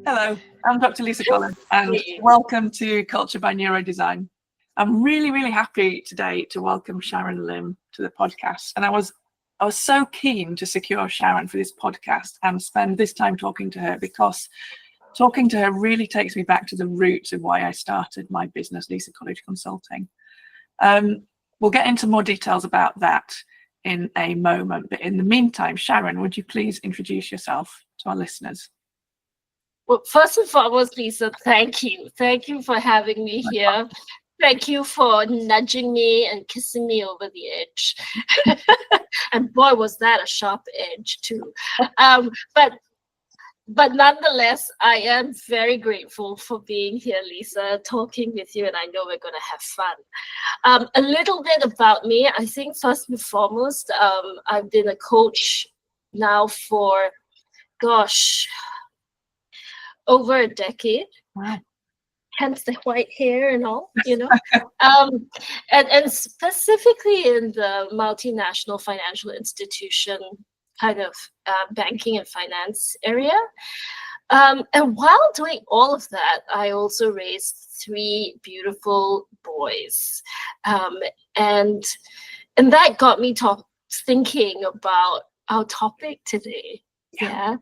Hello, I'm Dr. Lisa Collins, and welcome to Culture by Neurodesign. I'm really happy today to welcome Sharon Lim to the podcast, and I was so keen to secure Sharon for this podcast and spend this time talking to her, because talking to her really takes me back to the roots of why I started my business, Lisa College Consulting. We'll get into more details about that in a moment, but in the meantime, Sharon, would you please introduce yourself to our listeners? Well, first and foremost, Lisa, thank you. Thank you for having me here. Thank you for nudging me and kissing me over the edge. And boy, was that a sharp edge too. But nonetheless, I am very grateful for being here, Lisa, talking with you, and I know we're going to have fun. A little bit about me. I think first and foremost, I've been a coach now for, over a decade. Wow. Hence the white hair and all, and specifically in the multinational financial institution kind of banking and finance area. And while doing all of that, I also raised 3 beautiful boys. And that got me thinking about our topic today. Yeah.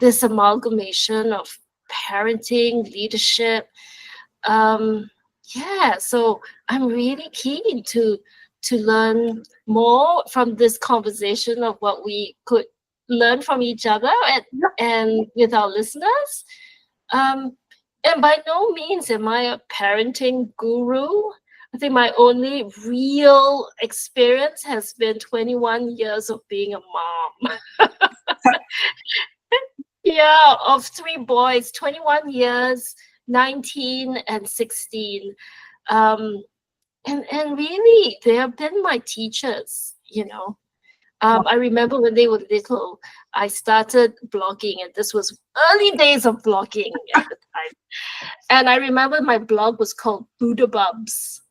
This amalgamation of parenting, leadership. So I'm really keen to learn more from this conversation of what we could learn from each other and with our listeners. And by no means am I a parenting guru. I think my only real experience has been 21 years of being a mom. Yeah, of 3 boys, 21 years, 19 and 16. And really, they have been my teachers, I remember when they were little, I started blogging, and this was early days of blogging at the time. And I remember my blog was called Buddha Bubs.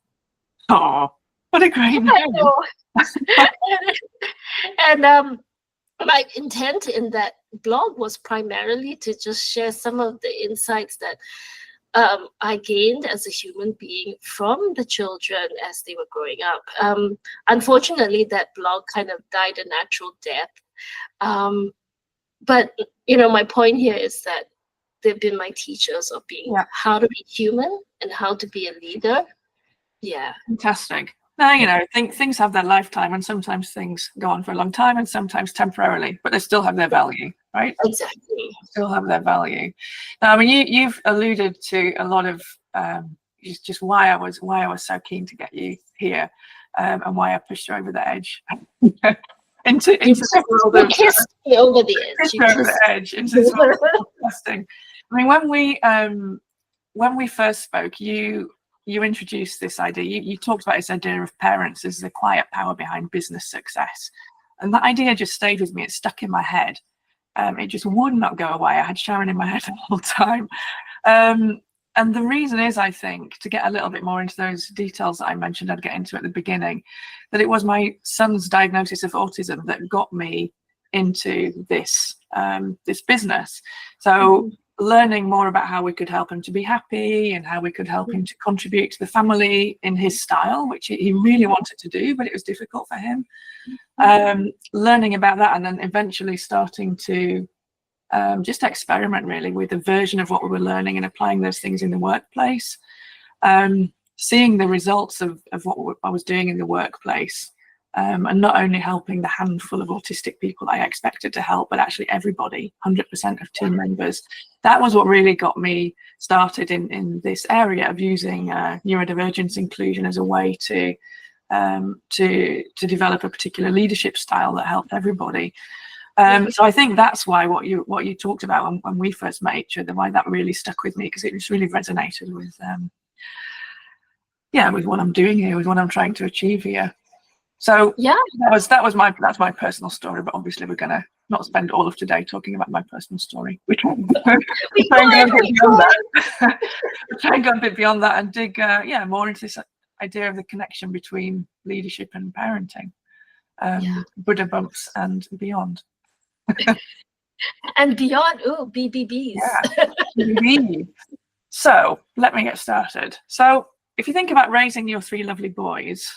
Oh, what a great name. And my intent in that blog was primarily to just share some of the insights that I gained as a human being from the children as they were growing up. Unfortunately, that blog kind of died a natural death. But, my point here is that they've been my teachers of being how to be human and how to be a leader. Yeah. Fantastic. Now, things have their lifetime, and sometimes things go on for a long time and sometimes temporarily, but they still have their value, right? Exactly. Still have their value. Now, I mean, you've alluded to a lot of just why I was so keen to get you here, and why I pushed you over the edge into the world of kissed me over the edge. Into this world of podcasting. I mean, when we first spoke, you introduced this idea. You talked about this idea of parents as the quiet power behind business success. And that idea just stayed with me. It stuck in my head. It just would not go away. I had Sharon in my head the whole time. And the reason is, I think, to get a little bit more into those details that I mentioned I'd get into at the beginning, that it was my son's diagnosis of autism that got me into this business. So learning more about how we could help him to be happy and how we could help him to contribute to the family in his style, which he really wanted to do, but it was difficult for him. Learning about that, and then eventually starting to just experiment really with a version of what we were learning and applying those things in the workplace. Seeing the results of what I was doing in the workplace, and not only helping the handful of autistic people I expected to help, but actually everybody, 100% of team members. That was what really got me started in this area of using neurodivergence inclusion as a way to develop a particular leadership style that helped everybody. So I think that's why what you talked about when we first met each other, why that really stuck with me, because it just really resonated with with what I'm doing here, with what I'm trying to achieve here. So that's my personal story, but obviously we're going to not spend all of today talking about my personal story. We try and go a bit beyond that and dig more into this idea of the connection between leadership and parenting, Buddha bumps and beyond. And beyond, oh, BBBs. Yeah. So let me get started. So if you think about raising your 3 lovely boys,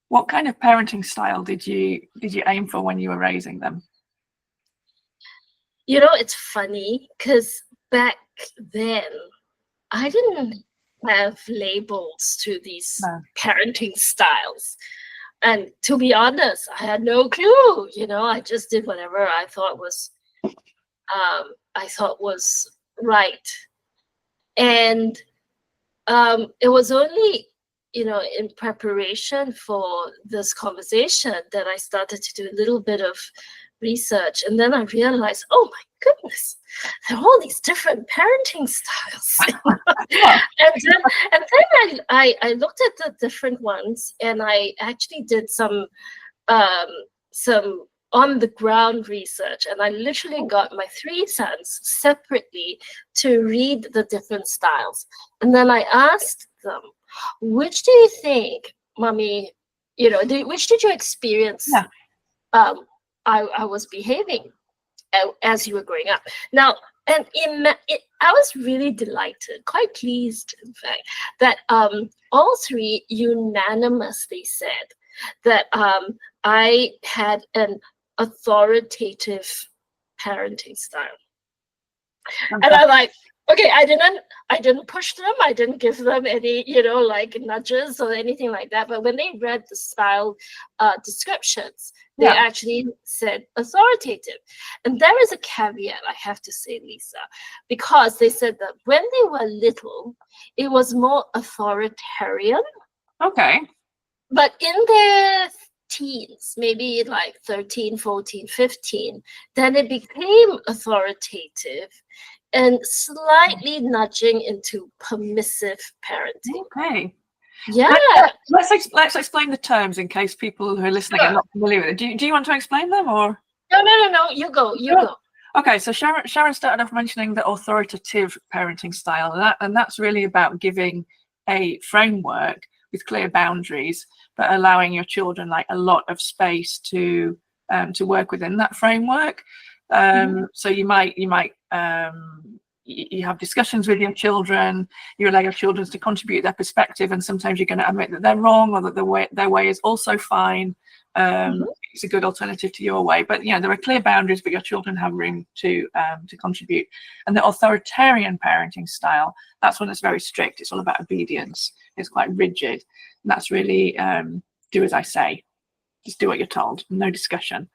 what kind of parenting style did you aim for when you were raising them? You know, it's funny because back then I didn't have labels to these parenting styles. And to be honest, I had no clue. You know, I just did whatever I thought was right. And it was only, you know, in preparation for this conversation that I started to do a little bit of research. And then I realized, oh my goodness, there are all these different parenting styles. and then I looked at the different ones, and I actually did some on the ground research, and I literally got my 3 sons separately to read the different styles. And then I asked them, which do you think, mommy, you know, which did you experience I was behaving as you were growing up? Now, and I was really delighted, quite pleased, in fact, that all 3 unanimously said that I had an authoritative parenting style. Okay. And I'm like, okay, I didn't push them. I didn't give them any, you know, like nudges or anything like that. But when they read the style descriptions, they actually said authoritative. And there is a caveat, I have to say, Lisa, because they said that when they were little, it was more authoritarian. Okay. But in their teens, maybe like 13, 14, 15, then it became authoritative and slightly nudging into permissive parenting. Okay. Yeah. Let's explain the terms in case people who are listening are not familiar with it. Do you want to explain them, or? No. You go. Okay, so Sharon started off mentioning the authoritative parenting style, and that's really about giving a framework with clear boundaries, but allowing your children like a lot of space to work within that framework. So you have discussions with your children, you allow your children to contribute their perspective, and sometimes you're going to admit that they're wrong, or that their way is also fine. It's a good alternative to your way, but there are clear boundaries, but your children have room to contribute. And the authoritarian parenting style, that's one that's very strict. It's all about obedience. It's quite rigid, and that's really do as I say, just do what you're told, no discussion.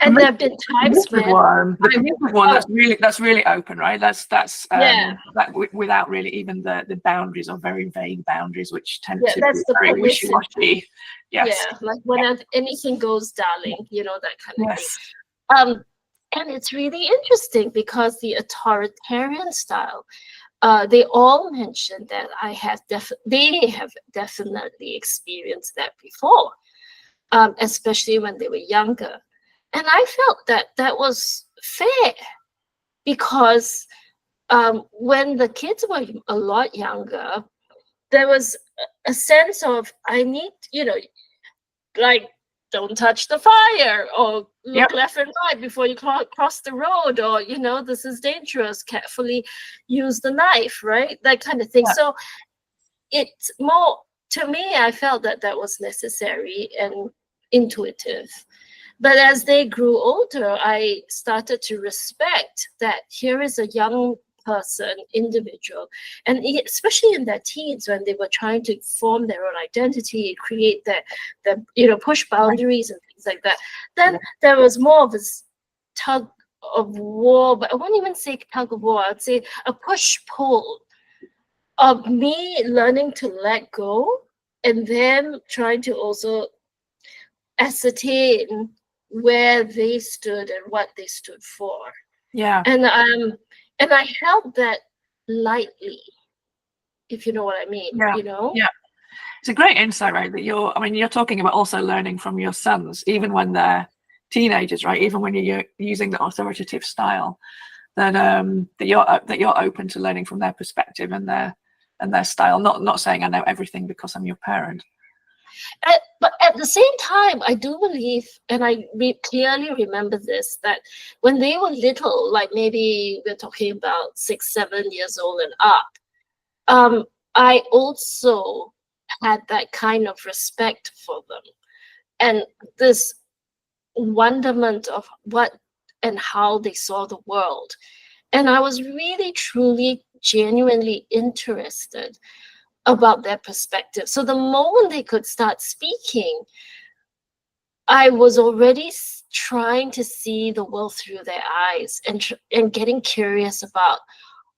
And there have been times when the permissive one that's really open, right? That's without really even the boundaries, or very vague boundaries, which tend to be very wishy-washy. Yes. Yeah, like when anything goes, darling, that kind of thing. And it's really interesting because the authoritarian style, they all mentioned that they have definitely experienced that before, especially when they were younger. And I felt that was fair, because when the kids were a lot younger, there was a sense of, I need, like, don't touch the fire, or look left and right before you cross the road, or, this is dangerous, carefully use the knife, right? That kind of thing. Yeah. So it's more, to me, I felt that was necessary and intuitive. But as they grew older, I started to respect that here is a young person, individual, and especially in their teens, when they were trying to form their own identity, create push boundaries and things like that. Then there was more of this tug of war, but I won't even say tug of war. I'd say a push-pull of me learning to let go, and then trying to also ascertain where they stood and what they stood for. Yeah. And I held that lightly, if you know what I mean. Yeah. Yeah. It's a great insight, right? That you're talking about also learning from your sons, even when they're teenagers, right? Even when you're using the authoritative style, that you're open to learning from their perspective and their style. Not saying I know everything because I'm your parent. But at the same time, I do believe, and I clearly remember this, that when they were little, like maybe we're talking about 6, 7 years old and up, I also had that kind of respect for them and this wonderment of what and how they saw the world. And I was really, truly, genuinely interested about their perspective. So the moment they could start speaking, I was already trying to see the world through their eyes and getting curious about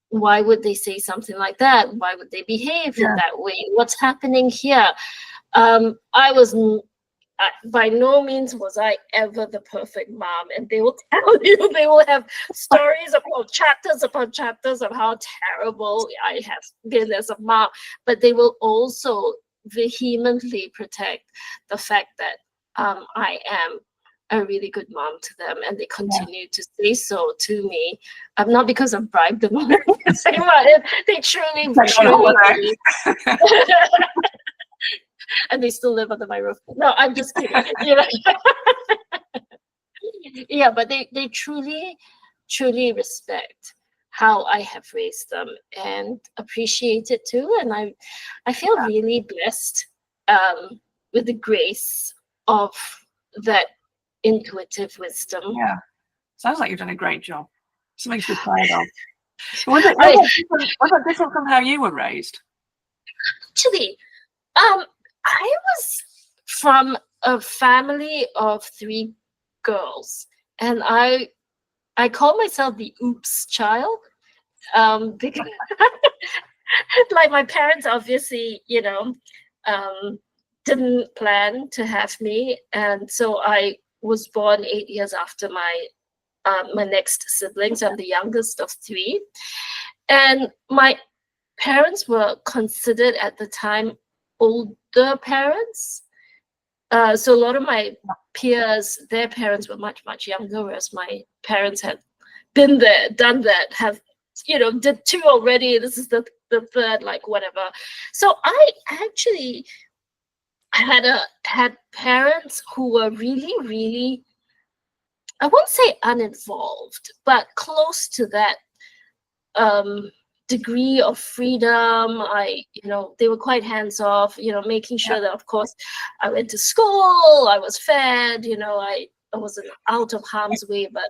why would they say something like that? Why would they behave in that way? What's happening here? I was by no means was I ever the perfect mom, and they will tell you, they will have stories upon chapters of how terrible I have been as a mom, but they will also vehemently protect the fact that I am a really good mom to them, and they continue to say so to me. Not because I've bribed them, they truly believe. And they still live under my roof. No, I'm just kidding. Yeah, but they truly, truly respect how I have raised them and appreciate it too. And I feel really blessed with the grace of that intuitive wisdom. Yeah, sounds like you've done a great job. Something to be proud of. Was it different from how you were raised? Actually, I was from a family of 3 girls, and I call myself the oops child, because like my parents obviously, didn't plan to have me, and so I was born 8 years after my next siblings. I'm the youngest of 3, and my parents were considered at the time older parents. So a lot of my peers, their parents were much, much younger, whereas my parents had been there, done that, have, did 2 already. This is the 3rd, like whatever. So I actually had parents who were really, really, I won't say uninvolved, but close to that degree of freedom. They were quite hands off, making sure that, of course, I went to school, I was fed, I wasn't out of harm's way. But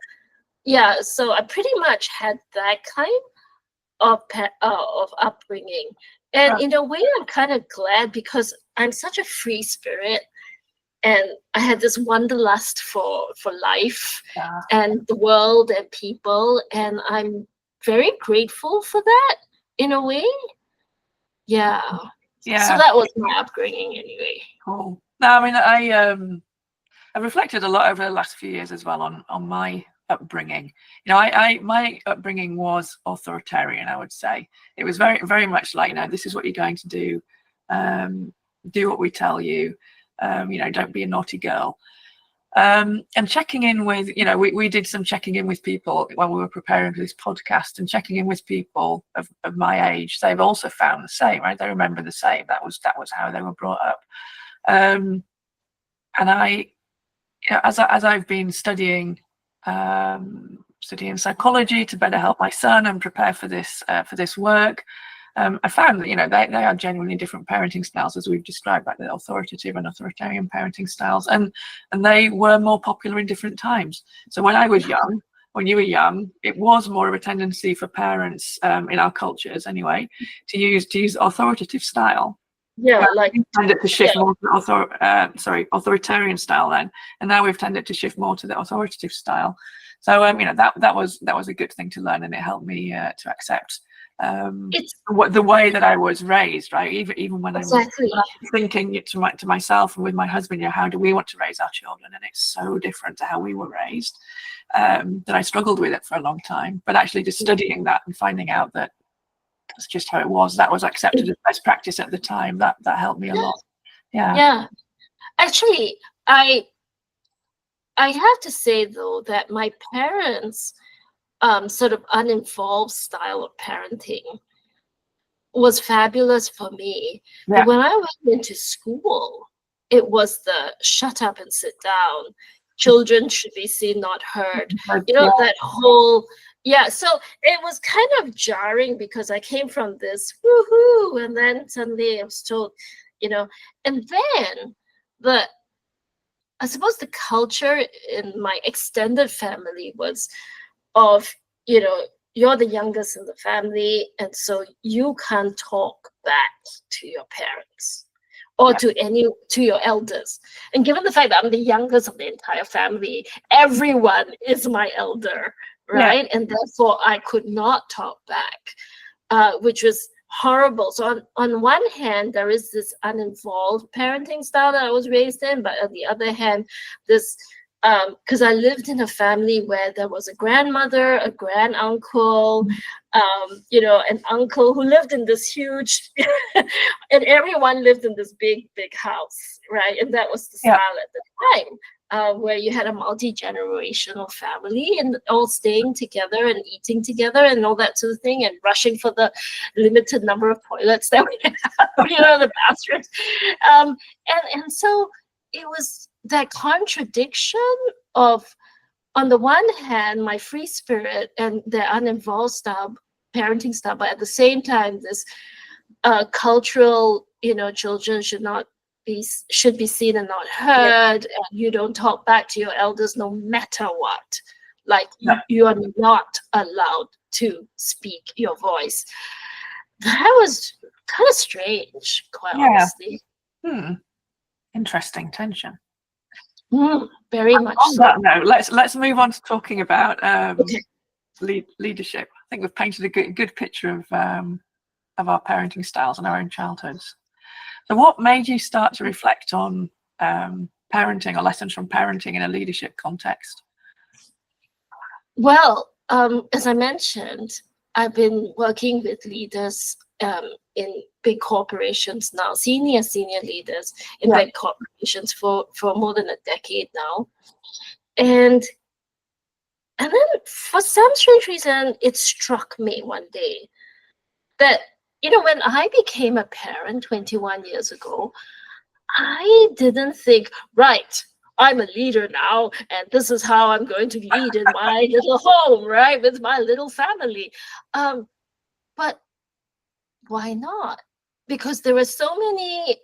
yeah, so I pretty much had that kind of upbringing. And in a way, I'm kind of glad, because I'm such a free spirit, and I had this wanderlust for life and the world and people, and I'm very grateful for that in a way. Yeah. So that was my upbringing anyway. Cool. No, I mean, I've reflected a lot over the last few years as well on my upbringing. My upbringing was authoritarian, I would say. It was very, very much like, this is what you're going to do. Do what we tell you. Don't be a naughty girl. And checking in with, we did some checking in with people when we were preparing for this podcast, and checking in with people of my age. They've also found the same, right? They remember the same. That was how they were brought up. And I, as I've been studying psychology to better help my son and prepare for this work, I found that they are genuinely different parenting styles, as we've described, like the authoritative and authoritarian parenting styles, and they were more popular in different times. So when I was young, when you were young, it was more of a tendency for parents in our cultures anyway to use authoritative style. Yeah, like we tended to shift more to authoritarian style then, and now we've tended to shift more to the authoritative style. So that was a good thing to learn, and it helped me to accept the way that I was raised, right? Even when I was thinking to myself and with my husband, how do we want to raise our children? And it's so different to how we were raised, that I struggled with it for a long time. But actually just studying that and finding out that that's just how it was, that was accepted as best practice at the time, that helped me a lot. Yeah. Actually, I have to say, though, that my parents' sort of uninvolved style of parenting was fabulous for me. But when I went into school, it was the shut up and sit down. Children should be seen, not heard. You know, that whole, so it was kind of jarring because I came from this woohoo, and then suddenly I was told, you know, and then I suppose the culture in my extended family was of, you know, you're the youngest in the family, and so you can't talk back to your parents or to your elders. And given the fact that I'm the youngest of the entire family, everyone is my elder, right? And therefore I could not talk back, which was horrible. So on one hand, there is this uninvolved parenting style that I was raised in, but on the other hand, this because I lived in a family where there was a grandmother, a granduncle, you know, an uncle who lived in this huge, and everyone lived in this big house, right? And that was the style at the time, where you had a multi-generational family and all staying together and eating together and all that sort of thing, and rushing for the limited number of toilets that we have, you know, the bathrooms. And so it was that contradiction of, on the one hand, my free spirit and the uninvolved style, parenting style, but at the same time, this cultural, you know, children should be seen and not heard, and you don't talk back to your elders no matter what. Like you are not allowed to speak your voice. That was kind of strange, quite honestly. Interesting tension. Very much on so. that note, let's move on to talking about leadership. I think we've painted a good picture of our parenting styles and our own childhoods. So what made you start to reflect on parenting or lessons from parenting in a leadership context? Well, as I mentioned, I've been working with leaders in big corporations now, senior leaders in big corporations for more than a decade now. And then for some strange reason, it struck me one day that, you know, when I became a parent 21 years ago, I didn't think, right, I'm a leader now, and this is how I'm going to lead in my little home, right, with my little family. But why not? Because there were so many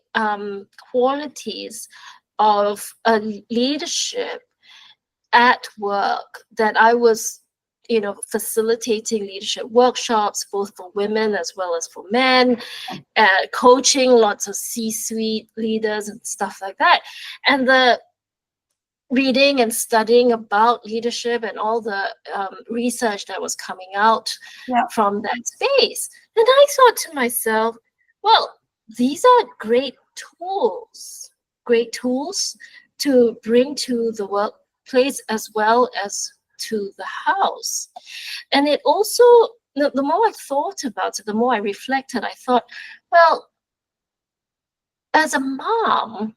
qualities of leadership at work that I was, you know, facilitating leadership workshops, both for women as well as for men, coaching lots of C-suite leaders and stuff like that. And the reading and studying about leadership and all the research that was coming out from that space. And I thought to myself, well, these are great tools to bring to the workplace as well as to the house. And it also, the more I thought about it, the more I reflected, I thought, well, as a mom,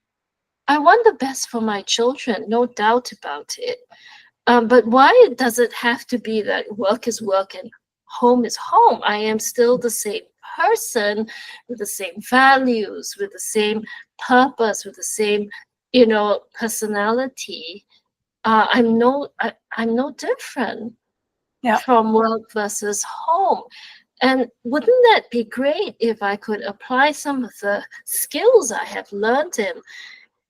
I want the best for my children, no doubt about it. But why does it have to be that work is work and home is home? I am still the same person with the same values, with the same purpose, with the same, you know, personality. I'm no different from work versus home. And wouldn't that be great if I could apply some of the skills I have learned in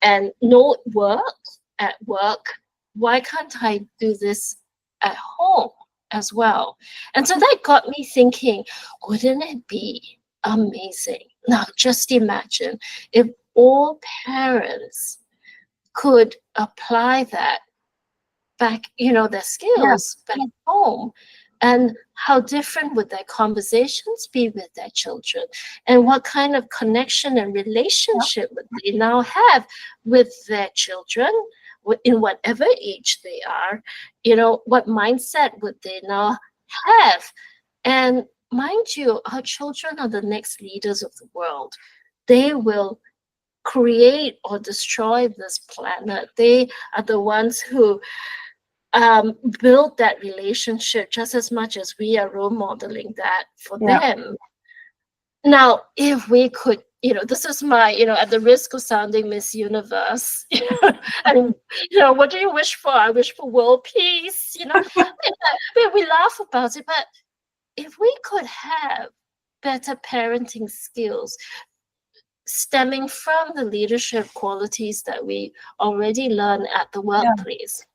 and know it works at work? Why can't I do this at home as well? And so that got me thinking, wouldn't it be amazing? Now, just imagine if all parents could apply that back, you know, their skills back home. And how different would their conversations be with their children? And what kind of connection and relationship would they now have with their children in whatever age they are? You know, what mindset would they now have? And mind you, our children are the next leaders of the world. They will create or destroy this planet. They are the ones who build that relationship just as much as we are role modeling that for them. Now, if we could this is my, at the risk of sounding Miss Universe, and, what do you wish for? I wish for world peace, we laugh about it, but if we could have better parenting skills stemming from the leadership qualities that we already learn at the workplace,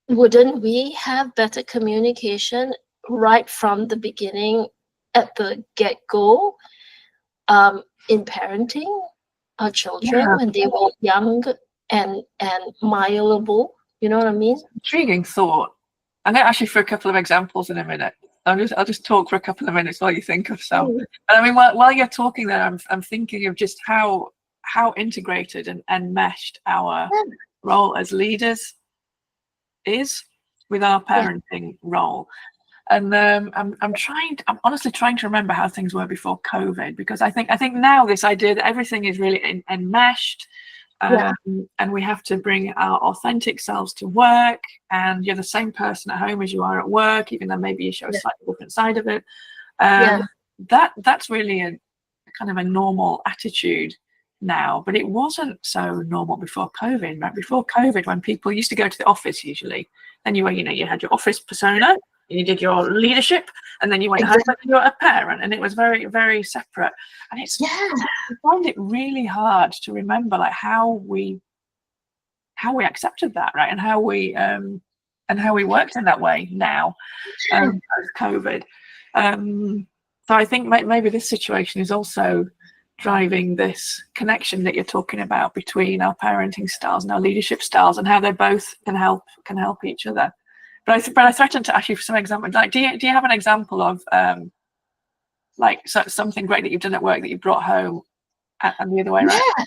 wouldn't we have better communication right from the beginning, at the get-go, in parenting our children when they were young and malleable? You know what I mean? Intriguing thought. I'm going to ask you for a couple of examples in a minute. I'll just talk for a couple of minutes while you think of some. And I mean, while you're talking there, I'm thinking of just how integrated and meshed our role as leaders is with our parenting role. And I'm honestly trying to remember how things were before COVID, because I think now this idea that everything is really enmeshed, and we have to bring our authentic selves to work, and you're the same person at home as you are at work, even though maybe you show a slightly different side of it. That's really a kind of a normal attitude now, but it wasn't so normal before COVID. Right before COVID, when people used to go to the office, usually, then you had your office persona, you did your leadership, and then you went home and you were a parent, and it was very, very separate. And I find it really hard to remember like how we accepted that, right, and how we worked in that way now, post COVID. So I think maybe this situation is also driving this connection that you're talking about between our parenting styles and our leadership styles, and how they both can help each other. But I threatened to ask you for some examples. Like, do you have an example of something great that you've done at work that you brought home, and the other way around? Yeah.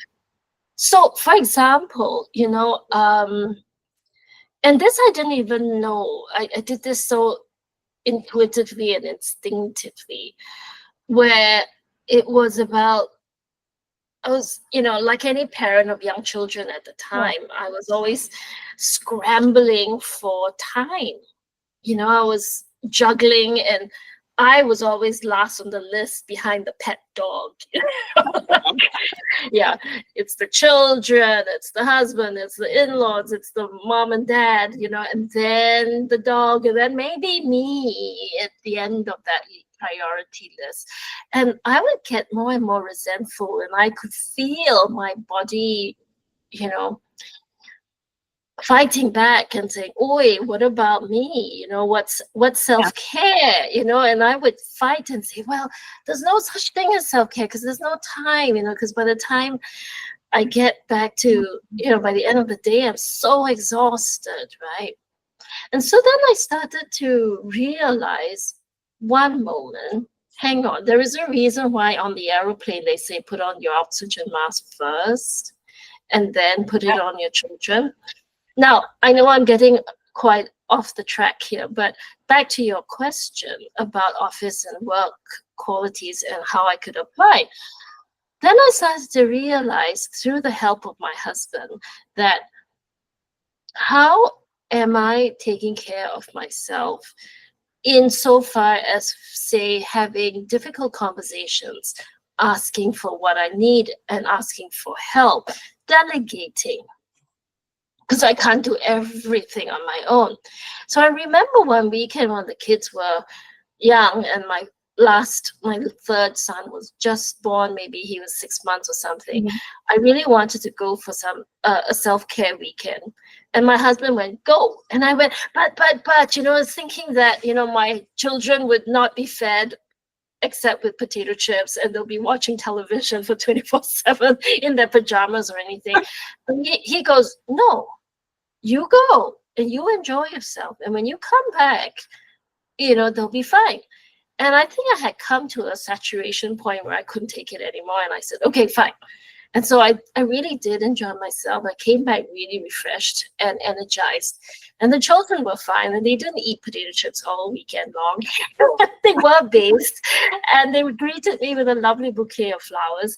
So, for example, and this I didn't even know. I did this so intuitively and instinctively, where it was about, I was, like any parent of young children at the time, I was always scrambling for time. I was juggling, and I was always last on the list behind the pet dog. It's the children, it's the husband, it's the in-laws, it's the mom and dad, and then the dog, and then maybe me at the end of that priority list. And I would get more and more resentful, and I could feel my body, fighting back and saying, "Oi, what about me? What's self-care?" And I would fight and say, "Well, there's no such thing as self-care, because there's no time, because by the time I get back to, by the end of the day, I'm so exhausted, right?" And so then I started to realize, one moment, hang on, there is a reason why on the aeroplane they say put on your oxygen mask first and then put it on your children. Now, I know I'm getting quite off the track here, but back to your question about office and work qualities and how I could apply. Then I started to realize, through the help of my husband, that how am I taking care of myself insofar as, say, having difficult conversations, asking for what I need and asking for help, delegating, because I can't do everything on my own. So I remember one weekend when the kids were young, and my third son was just born, maybe he was 6 months or something. I really wanted to go for a self-care weekend. And my husband went, "Go." And I went, but, thinking that, my children would not be fed except with potato chips, and they'll be watching television for 24/7 in their pajamas or anything. And he goes, "No, you go and you enjoy yourself. And when you come back, they'll be fine." And I think I had come to a saturation point where I couldn't take it anymore. And I said, "Okay, fine." And so I really did enjoy myself. I came back really refreshed and energized. And the children were fine, and they didn't eat potato chips all weekend long. They were based, and they greeted me with a lovely bouquet of flowers.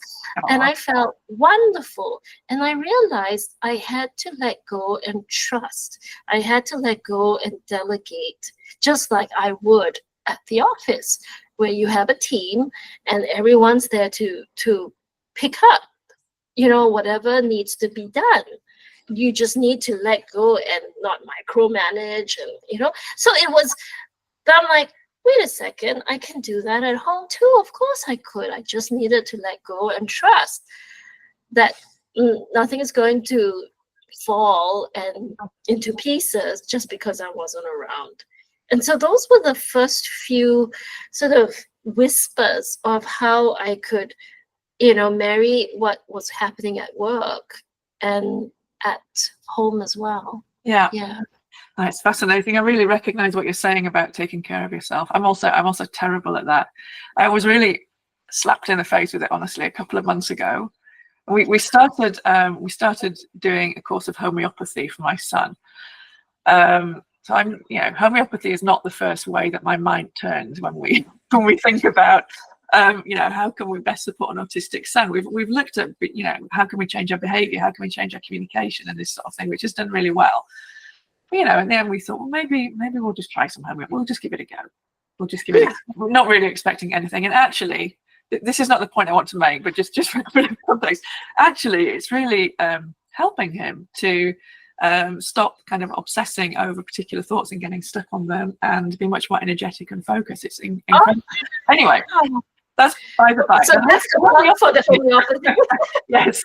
And I felt wonderful. And I realized I had to let go and trust. I had to let go and delegate, just like I would at the office. where you have a team and everyone's there to pick up, whatever needs to be done. You just need to let go and not micromanage, and so it was. I'm like, wait a second, I can do that at home too. Of course I could. I just needed to let go and trust that nothing is going to fall and into pieces just because I wasn't around. And so those were the first few sort of whispers of how I could, marry what was happening at work and at home as well. Yeah. Yeah. It's fascinating. I really recognize what you're saying about taking care of yourself. I'm also terrible at that. I was really slapped in the face with it, honestly, a couple of months ago. We started doing a course of homeopathy for my son. So homeopathy is not the first way that my mind turns when we think about how can we best support an autistic son. We've looked at how can we change our behavior, how can we change our communication, and this sort of thing, which has done really well. And then we thought, well, maybe we'll just try some homeopathy. We'll just give it a go. We'll just give it. We're not really expecting anything. And actually, this is not the point I want to make, but just for a bit of context, actually, it's really helping him to stop kind of obsessing over particular thoughts and getting stuck on them, and be much more energetic and focused. It's incredible. Anyway, that's by the by. So that's the one for the homeopathy. Yes.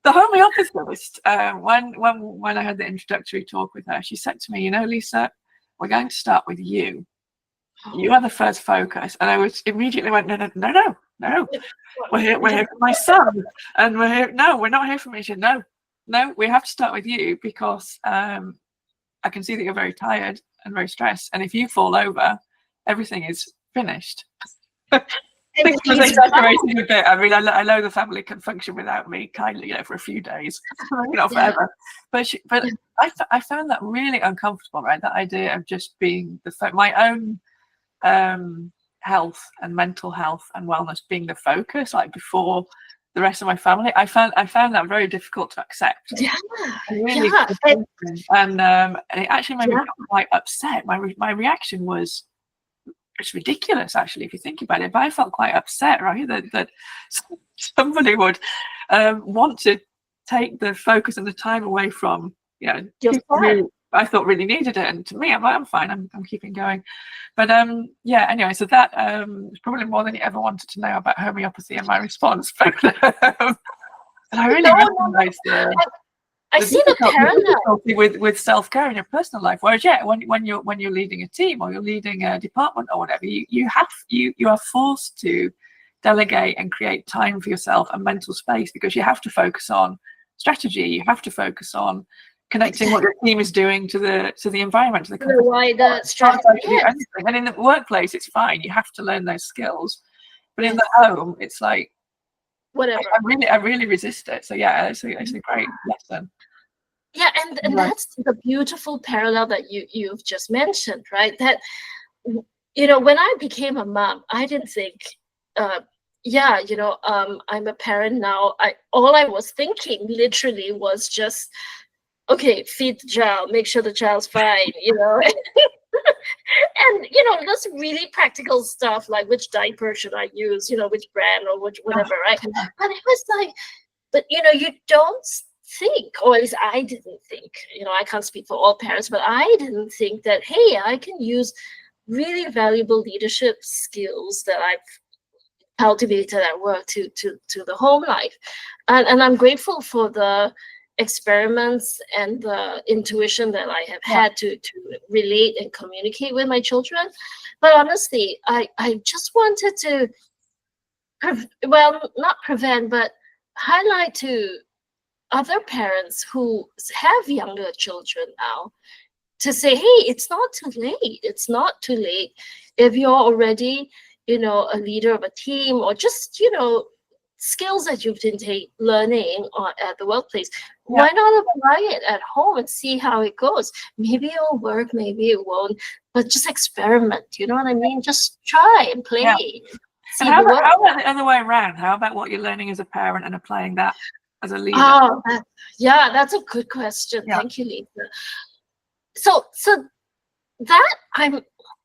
The homeopathist, when I had the introductory talk with her, she said to me, Lisa, we're going to start with you. You are the first focus. And I was immediately went, no. We're here for my son. And we're here. No, we're not here for me. She said, no, we have to start with you, because I can see that you're very tired and very stressed. And if you fall over, everything is finished. I think it was exaggerating a bit. I mean, I know the family can function without me, kindly, for a few days, not forever. But I found that really uncomfortable, right? That idea of just being my own health and mental health and wellness being the focus, like before the rest of my family. I found that very difficult to accept. Yeah, really, and it actually made me quite upset. My reaction was, it's ridiculous, actually, if you think about it. But I felt quite upset, right, that somebody would want to take the focus and the time away from people who I thought really needed it. And to me, I'm like, I'm fine. I'm keeping going. But anyway, so that is probably more than you ever wanted to know about homeopathy and my response. But I really recognise I see the parallel with self-care in your personal life. Whereas, when you're leading a team or you're leading a department or whatever, you are forced to delegate and create time for yourself and mental space, because you have to focus on strategy. You have to focus on connecting what your team is doing to the environment, to the company. Wider strategy. And in the workplace, it's fine. You have to learn those skills. But in the home, it's like, whatever. I really resist it. So it's a great lesson. Yeah, and that's the beautiful parallel that you've just mentioned, right? That when I became a mom, I didn't think, I'm a parent now. All I was thinking literally was just, okay, feed the child, make sure the child's fine, and those really practical stuff, like which diaper should I use, which brand or whatever, right? And it was like, but you don't think, or at least I didn't think, I can't speak for all parents, but I didn't think that, hey, I can use really valuable leadership skills that I've cultivated at work to the home life. And I'm grateful for the experiments and the intuition that I have had to relate and communicate with my children. But honestly, I just wanted to, not prevent, but highlight to other parents who have younger children now, to say, hey, it's not too late. It's not too late. If you're already, a leader of a team, or just, skills that you've been learning at the workplace, why not apply it at home and see how it goes? Maybe it'll work, maybe it won't, but just experiment. You know what I mean? Just try and play. And how about the other way around? How about what you're learning as a parent and applying that as a leader? Oh, that's a good question. Thank you, Lisa. So that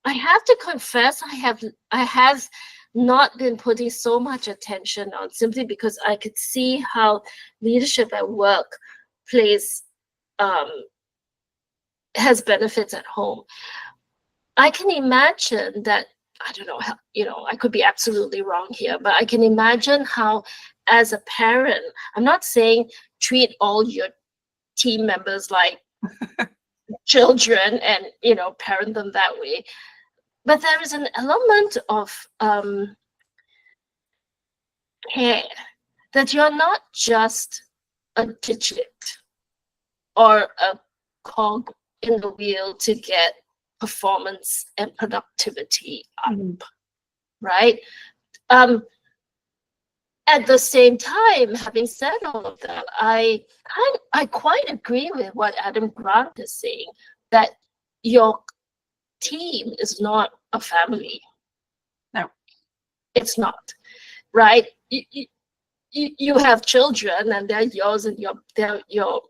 I have to confess, I have not been putting so much attention on, simply because I could see how leadership at work plays has benefits at home. I can imagine that, I don't know how, I could be absolutely wrong here, but I can imagine how, as a parent, I'm not saying treat all your team members like children and, parent them that way, but there is an element of care, that you're not just a digit or a cog in the wheel to get performance and productivity up, right? At the same time, having said all of that, I quite agree with what Adam Grant is saying, that your team is not a family. No, it's not, right? You have children, and they're yours, and they're your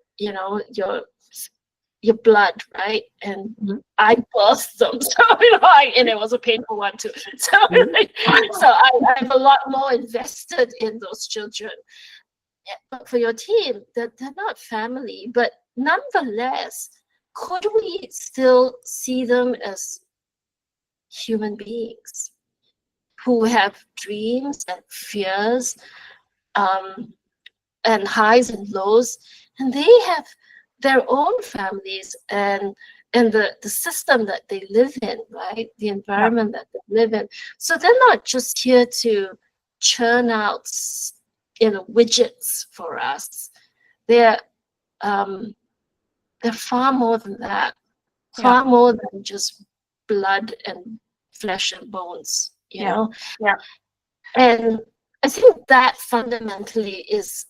blood, right? And I birthed them, so and it was a painful one too. So, I'm a lot more invested in those children. But for your team, they're not family, but nonetheless, could we still see them as human beings who have dreams and fears, and highs and lows, and they have their own families and the system that they live in, right? The environment that they live in. So they're not just here to churn out, widgets for us. They're far more than that, far more than just blood and flesh and bones, you know? Yeah. And I think that fundamentally is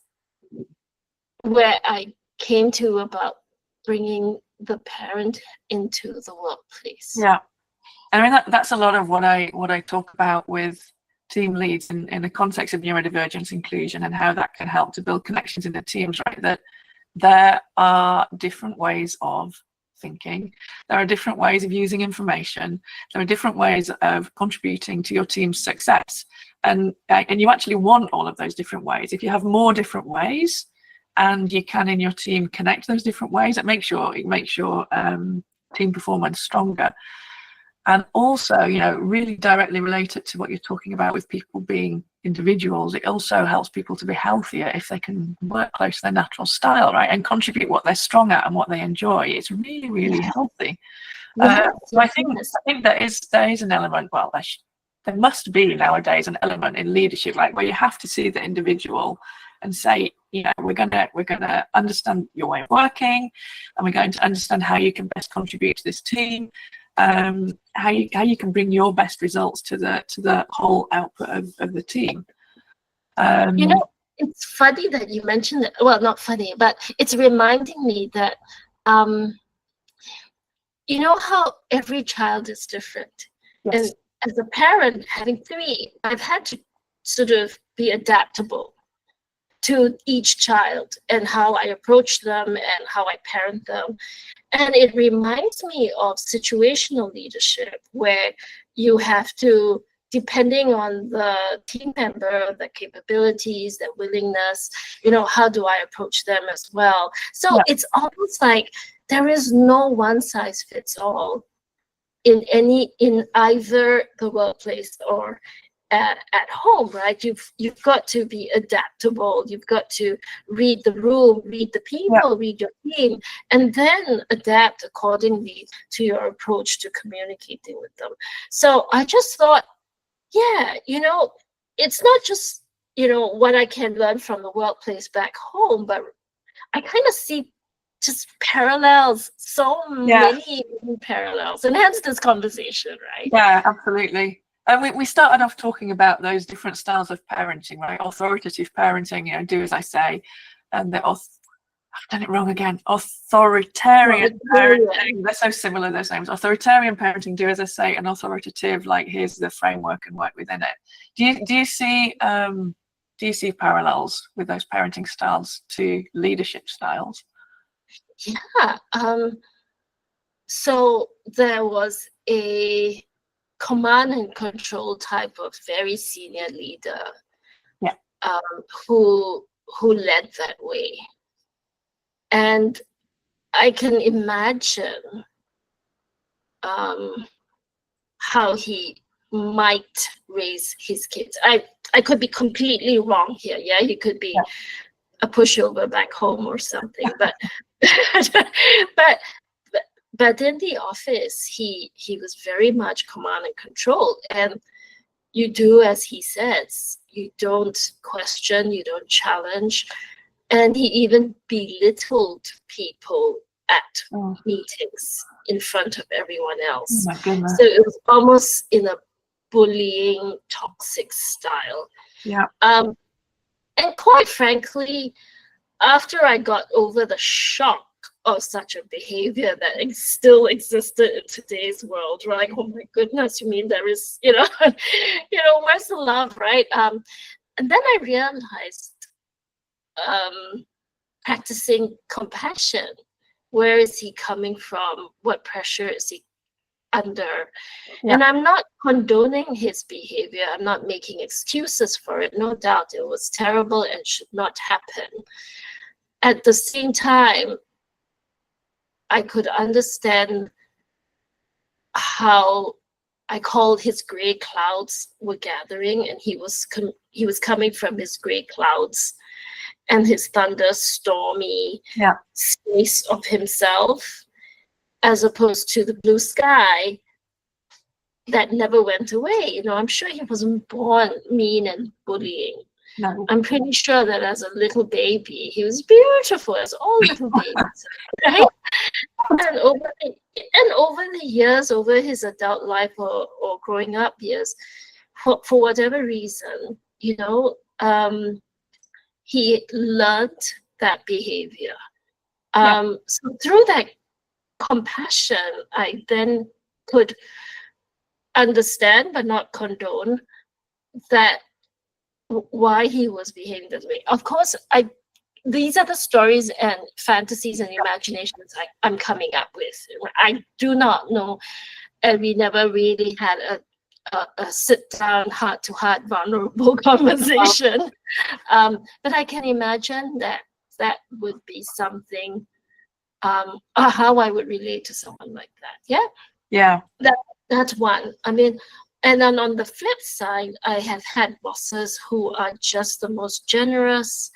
where I came to about bringing the parent into the workplace. Yeah. I mean, that's a lot of what I talk about with team leads in the context of neurodivergence inclusion, and how that can help to build connections in the teams, right? That there are different ways of thinking, there are different ways of using information, there are different ways of contributing to your team's success, and you actually want all of those different ways. If you have more different ways, and you can in your team connect those different ways, it makes your team performance stronger. And also, really directly related to what you're talking about with people being individuals, it also helps people to be healthier if they can work close to their natural style, right, and contribute what they're strong at and what they enjoy. It's really, really healthy. So I think there is an element. Well, there must be nowadays an element in leadership, right, where you have to see the individual and say, we're gonna understand your way of working, and we're going to understand how you can best contribute to this team. How you can bring your best results to the whole output of the team. It's funny that you mentioned it. Well, not funny, but it's reminding me that how every child is different. Yes. And as a parent, having 3, I've had to sort of be adaptable to each child and how I approach them and how I parent them. And it reminds me of situational leadership, where you have to, depending on the team member, the capabilities, their willingness, how do I approach them as well? So it's almost like there is no one size fits all in either the workplace or at home, right? You've got to be adaptable. You've got to read the room, read the people, read your team, and then adapt accordingly to your approach to communicating with them. So I just thought, it's not just what I can learn from the workplace back home, but I kind of see just parallels, so many parallels, and hence this conversation, right? Yeah, absolutely. And we started off talking about those different styles of parenting, right? Authoritative parenting, do as I say, and I've done it wrong again. Authoritarian parenting. They're so similar, those names. Authoritarian parenting, do as I say, and authoritative, like here's the framework and work within it. Do you see parallels with those parenting styles to leadership styles? Yeah. So there was a command and control type of very senior leader, Yeah. Who led that way. And I can imagine how he might raise his kids. I could be completely wrong here. Yeah, he could be a pushover back home or something. But but in the office, he was very much command and control. And you do as he says. You don't question, you don't challenge. And he even belittled people at meetings in front of everyone else. Oh my goodness. So it was almost in a bullying, toxic style. Yeah. And quite frankly, after I got over the shock of such a behavior that still existed in today's world, right? Like, oh my goodness, you mean there is, where's the love, right? And then I realized, practicing compassion. Where is he coming from? What pressure is he under? Yeah. And I'm not condoning his behavior. I'm not making excuses for it. No doubt it was terrible and should not happen. At the same time, I could understand how I called his gray clouds were gathering, and he was coming from his gray clouds and his thunderstormy space of himself, as opposed to the blue sky that never went away. I'm sure he wasn't born mean and bullying. No. I'm pretty sure that as a little baby, he was beautiful, as all little babies, right? And over the years, over his adult life or growing up years, for whatever reason, he learned that behavior. So through that compassion, I then could understand but not condone that why he was behaving this way. Of course, these are the stories and fantasies and imaginations I'm coming up with. I do not know, and we never really had a sit-down, heart-to-heart, vulnerable conversation. But I can imagine that would be something, how I would relate to someone like that. Yeah? Yeah. That's one. I mean, and then on the flip side, I have had bosses who are just the most generous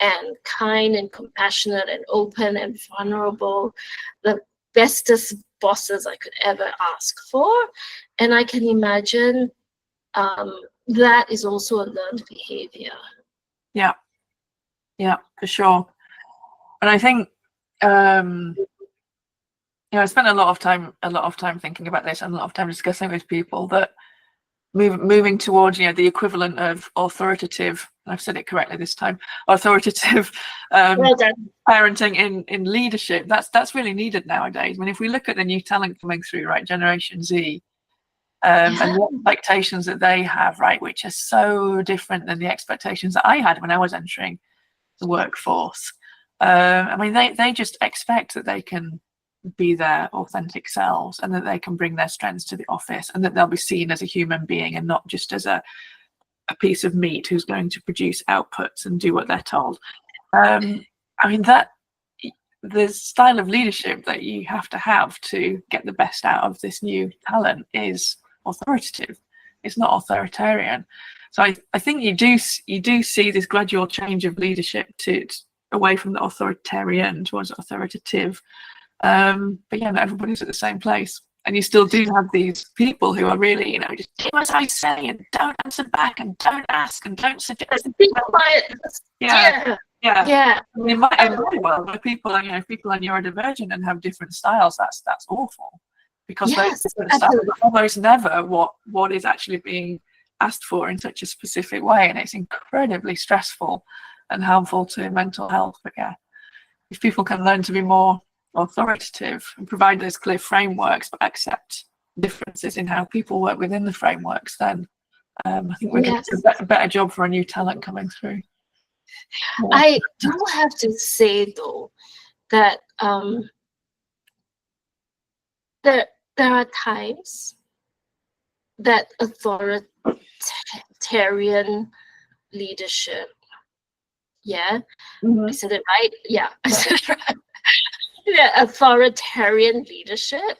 and kind and compassionate and open and vulnerable, the bestest bosses I could ever ask for. And I can imagine that is also a learned behavior. Yeah, for sure. And I think, I spent a lot of time thinking about this and a lot of time discussing with people that moving towards, the equivalent of authoritative, I've said it correctly this time, authoritative parenting in leadership, that's really needed nowadays. I mean, if we look at the new talent coming through, right, Generation Z, and the expectations that they have, right, which are so different than the expectations that I had when I was entering the workforce. I mean, they just expect that they can be their authentic selves and that they can bring their strengths to the office and that they'll be seen as a human being and not just as a piece of meat who's going to produce outputs and do what they're told. I mean, that the style of leadership that you have to get the best out of this new talent is authoritative. It's not authoritarian. So I think you do see this gradual change of leadership away from the authoritarian towards authoritative. But yeah, not everybody's at the same place, and you still do have these people who are really, just do as I say and don't answer back and don't ask and don't suggest. Be quiet. Yeah. I mean, in my world, where people are, if people are neurodivergent and have different styles, that's awful, because those different styles are almost never what is actually being asked for in such a specific way, and it's incredibly stressful and harmful to mental health. But yeah, if people can learn to be more authoritative and provide those clear frameworks but accept differences in how people work within the frameworks, then I think we're going to do a better job for a new talent coming through. I do have to say though that there are times that authoritarian leadership. Yeah, I said it right. Yeah, I said it right. Yeah, authoritarian leadership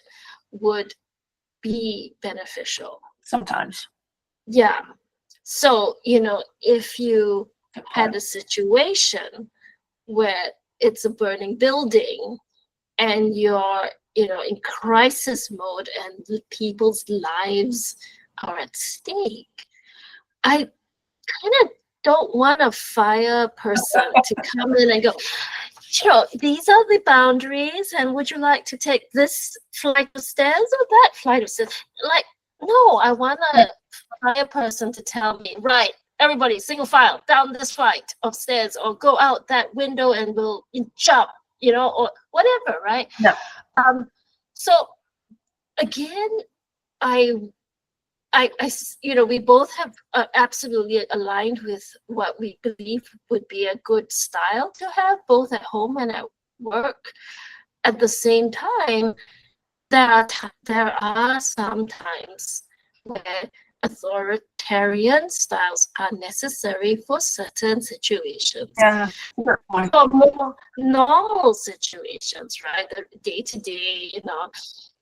would be beneficial Sometimes. Yeah. So, if you had a situation where it's a burning building and you're, in crisis mode and the people's lives are at stake, I kind of don't want a fire person to come in and go, these are the boundaries, and would you like to take this flight of stairs or that flight of stairs? Like, no, I want a fire person to tell me, right, everybody, single file, down this flight of stairs, or go out that window and we'll jump, or whatever, right? Yeah. So again, we both have absolutely aligned with what we believe would be a good style to have, both at home and at work. At the same time, there are some times where authoritarian styles are necessary for certain situations. Yeah. For more normal situations, right? Day to day,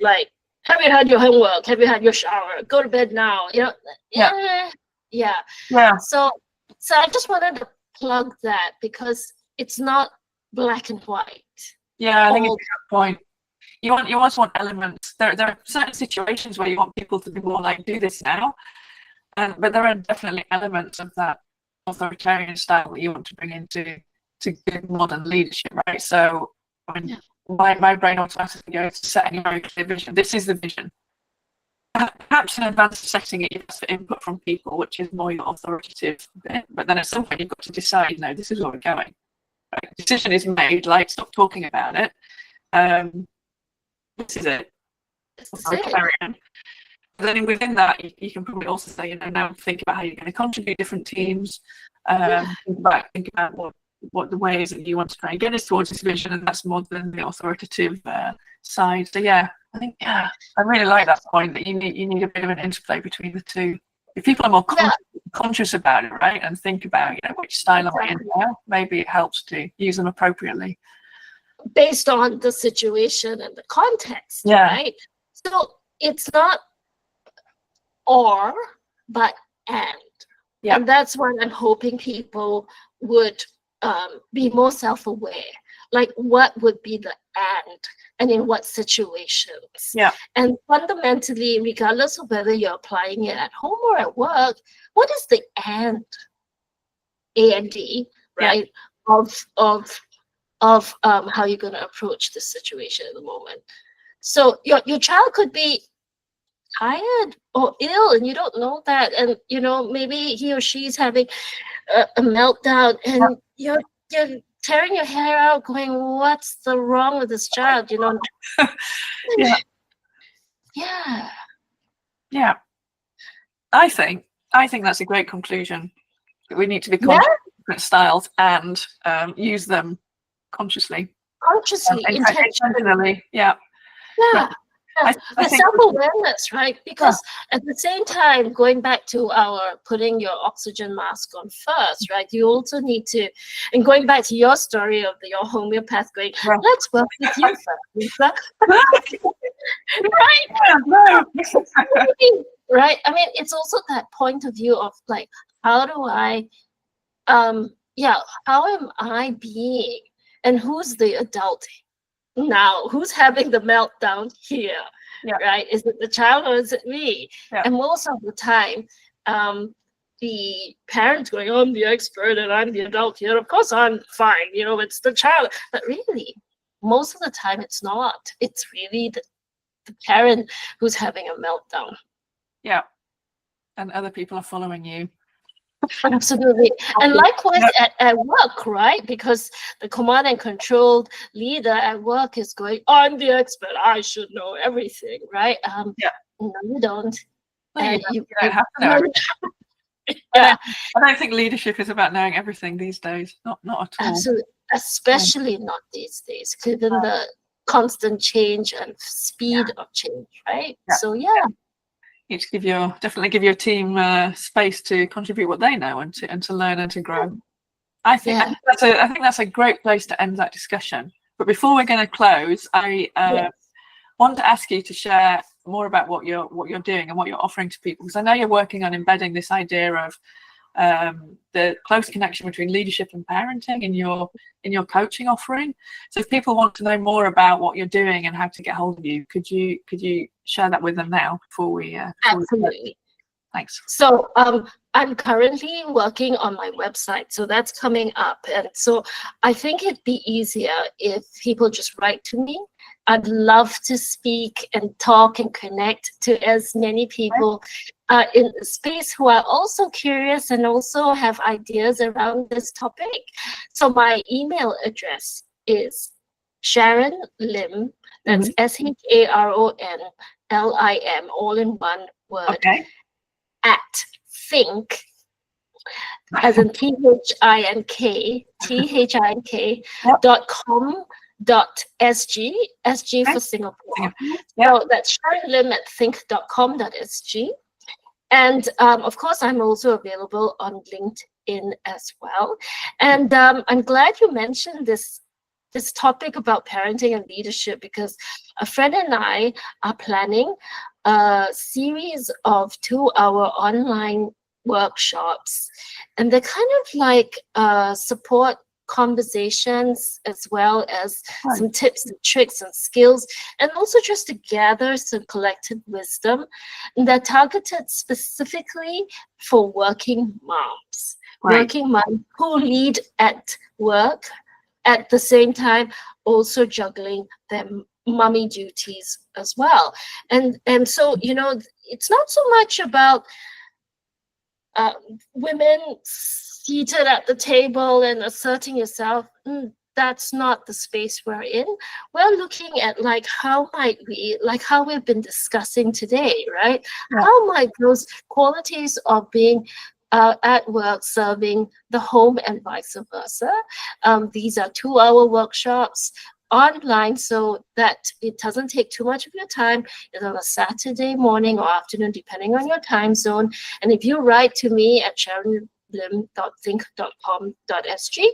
like, have you had your homework? Have you had your shower? Go to bed now. Yeah. So I just wanted to plug that because it's not black and white. Yeah, I think it's a good point. You almost want elements. There are certain situations where you want people to be more like, do this now, but there are definitely elements of that authoritarian style that you want to bring into good modern leadership, right? So my brain automatically goes to setting a very clear vision. This is the vision. Perhaps in advance of setting it, you ask for input from people, which is more your authoritative bit. But then at some point, you've got to decide, this is where we're going. Right? The decision is made, like, stop talking about it. This is it. Authoritarian. But then within that, you can probably also say, now think about how you're going to contribute different teams. Think about what the ways that you want to try and get us towards this vision, and that's more than the authoritative side. So I think I really like that point that you need a bit of an interplay between the two. If people are more conscious about it, right, and think about which style am I in now, maybe it helps to use them appropriately based on the situation and the context, right? So it's not or, but and. Yeah. And that's what I'm hoping people would be more self-aware. Like, what would be the and in what situations? Yeah. And fundamentally, regardless of whether you're applying it at home or at work, what is the and? A&D, right? Of how you're going to approach this situation at the moment. So your child could be tired or ill and you don't know that, and maybe he or she's having a meltdown, and you're tearing your hair out going, what's the wrong with this child? Yeah. I think that's a great conclusion. We need to be conscious of different styles and use them consciously, intentionally. With self-awareness, right? Because at the same time, going back to our putting your oxygen mask on first, right? You also need to, and going back to your story of your homeopath going, let's work with you first, Lisa. Right? I mean, it's also that point of view of like, how do I, how am I being, and who's the adult now? Who's having the meltdown here? Right? Is it the child or is it me? And most of the time, the parents going, I'm the expert and I'm the adult here. Of course I'm fine. It's the child. But really, most of the time it's not. It's really the parent who's having a meltdown. Yeah. And other people are following you. Absolutely. And likewise at work, right? Because the command and control leader at work is going, I'm the expert, I should know everything, right? No, you don't. You don't have to know everything. I don't think leadership is about knowing everything these days. Not at all. Absolutely. Especially not these days, given the constant change and speed of change, right? So need to definitely give your team space to contribute what they know and to learn and to grow. I think that's a great place to end that discussion. But before we're going to close, I want to ask you to share more about what you're doing and what you're offering to people, because I know you're working on embedding this idea of the close connection between leadership and parenting in your coaching offering. So if people want to know more about what you're doing and how to get hold of you, could you share that with them now before we Absolutely. Thanks. So I'm currently working on my website, so that's coming up, and so I think it'd be easier if people just write to me. I'd love to speak and talk and connect to as many people in the space who are also curious and also have ideas around this topic. So my email address is Sharon Lim, that's SharonLim, all in one word, at think, as in THINK.com.sg, SG for Singapore. So that's Sharon Lim at think.com.sg. And of course, I'm also available on LinkedIn as well. And I'm glad you mentioned this topic about parenting and leadership, because a friend and I are planning a series of 2-hour online workshops, and they're kind of like support conversations as well as some tips and tricks and skills, and also just to gather some collective wisdom. And they're targeted specifically for working moms, working moms who lead at work, at the same time also juggling their mommy duties as well. And so, you know, it's not so much about women seated at the table and asserting yourself. That's not the space we're in. We're looking at like how we've been discussing today, right? How might those qualities of being at work serving the home and vice versa. These are 2-hour workshops online, so that it doesn't take too much of your time. It's on a Saturday morning or afternoon, depending on your time zone. And if you write to me at sharonlim.think.com.sg,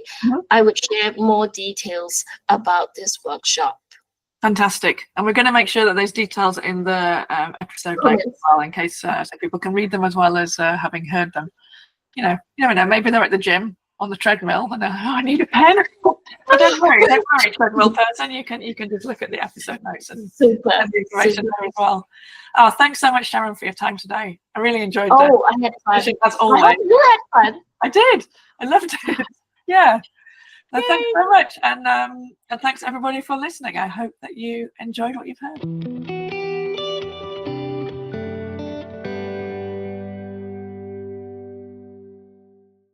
I would share more details about this workshop. Fantastic. And we're going to make sure that those details are in the episode notes as well, in case so people can read them as well as having heard them. You never know, maybe they're at the gym on the treadmill and they're, I need a pen. But don't worry, treadmill person. You can just look at the episode notes and the information there as well. Oh, thanks so much, Sharon, for your time today. I really enjoyed that. Oh, I had fun. As always. You had fun. I did. I loved it. Yeah. So thanks so much. And thanks everybody for listening. I hope that you enjoyed what you've heard.